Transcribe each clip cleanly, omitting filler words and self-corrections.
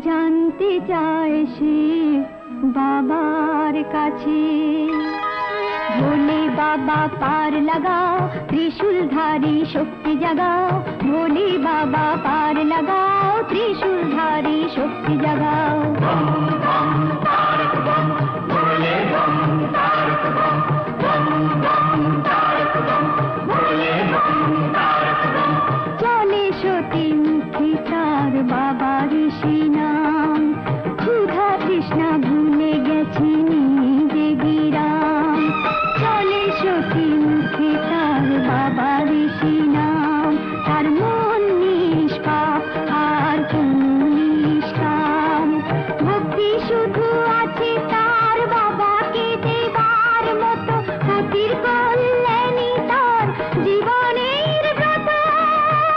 জানতে চায় সে বাবার কাছে। ভোলে বাবা পার লাগাও, ত্রিশূলধারী শক্তি জাগাও। ভোলে বাবা পার লাগাও, ত্রিশূলধারী শক্তি জাগাও। বম বম তারক বম, ভোলে বম তারক বম। বম বম তারক বম, ভোলে বম তারক বম। চলে সতী মুখে তার বাবার সে নাম। ক্ষুধা তৃষ্ণা ভুলে গেছে নিজে বিরাম। চলে সতী মুখে তার বাবার সে নাম। তার মন নিষ্পাপ আর কোনো নিষ্কাম। ভক্তি শুধু আছে তার বাবাকে দেবার মতো। সতীর কল্যাণী তার জীবনের ব্রত।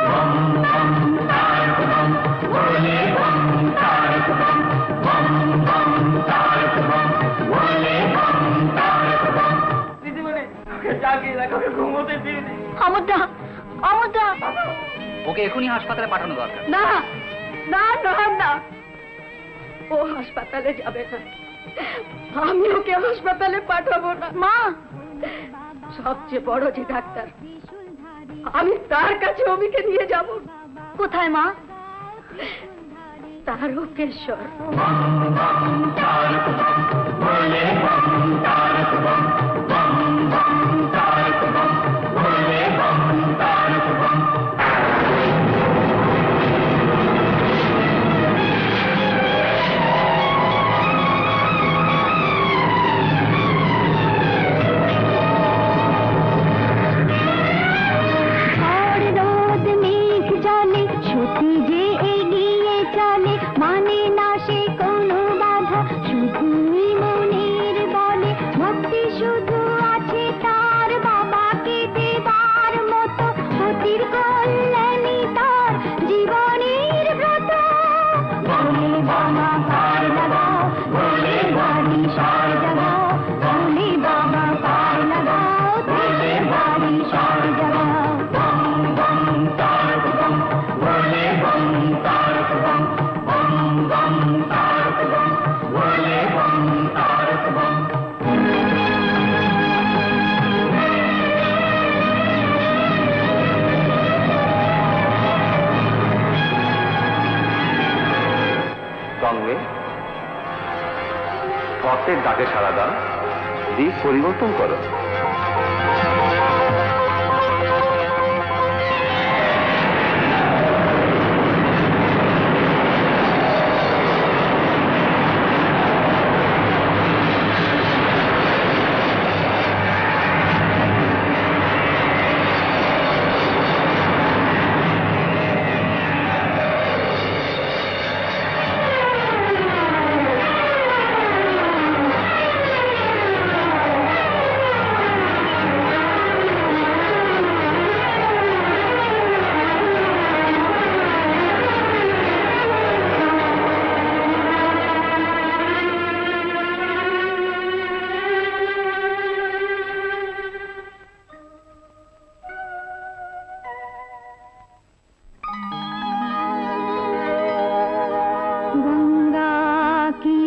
বম বম তারক বম, ভোলে বম তারক বম। বম বম তারক বম, ভোলে বম তারক বম। দিদিমণি, ওকে জাগিয়ে রাখ, ওকে ঘুমোতে দিয়ে দিই। আমোদা, আমোদা, ওকে এখনই হাসপাতালে পাঠানো দরকার। না না না না, ও হাসপাতালে যাবে না। আমি ওকে হাসপাতালে পাঠাবো না। মা, সবচেয়ে বড় যে ডাক্তার, আমি তার কাছে অমিকে নিয়ে যাব। কোথায় মা? তারকেশ্বর। বম বম তারক বম, ভোলে বম তারক বম। বম বম তারক বম, ভোলে বম তারক বম। ঝড় রোদ মেঘ জলে সতী যে এগিয়ে চলে। মানে না সে কোনো বাধা, শুধুই মনের বলে। ভক্তি শুধু আছে তার বাবাকে দেবার মতো। সতীর কল্যাণী তার জীবনের ব্রত। ভোলে বাবা পার লাগাও, ভোলে বাড়ি সার জাগাও। ভোলে বাবা পার লাগাও, ভোলে বাড়ি সার জাগাও। বম বম তারক বম, ভোলে বম তারক বম। বম বম তারক বম, ভোলে বম তারক বম। সঙ্গে পথের ডাকে সাড়া দাও, দিক পরিবর্তন করো। গঙ্গা কি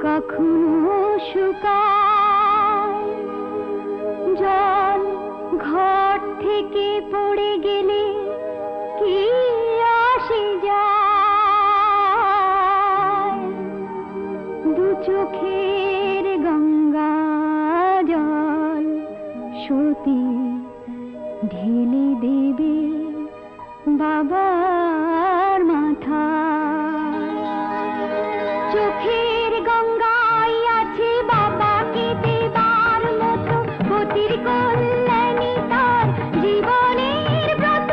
কখনো শুকায়? জল ঘট থেকে পড়ে গেলে কি আসে যায়? দু চোখের গঙ্গা জল সতী ঢেলে দেবে বাবার মাথা। চোখের গঙ্গায় আছে বাবাকে দেবার মতো। গতির কল্যাণী তার জীবনের ব্রত।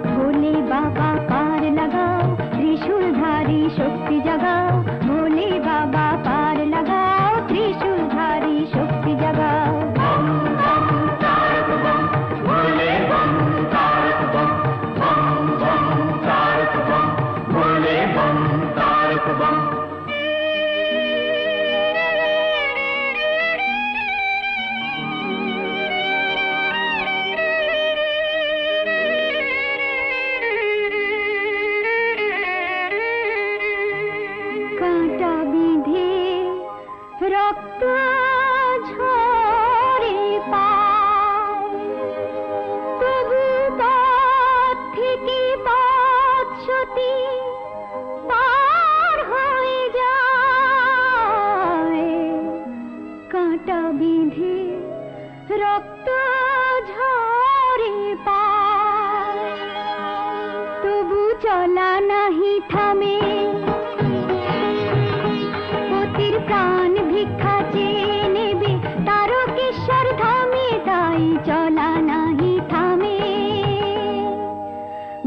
ভোলে বাবা পার লাগাও, ত্রিশূলধারী শক্তি জাগাও। ভোলে বাবা পার লাগাও, ত্রিশূলধারী শক্তি জাগাও। বম বম তারক বম, ভোলে বম তারক বম। বম বম চলা নাহি থামে, পতির প্রাণ ভিক্ষা চেয়ে নেবে তারকেশ্বর ধামে, তাই চলা নাহি থামে।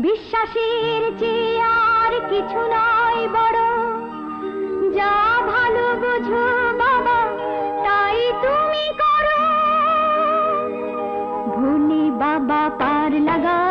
বিশ্বাসের চেয়ে আর কিছু নয় বড়, যা ভালো বোঝো বাবা তাই তুমি করো। ভোলে বাবা পার লাগা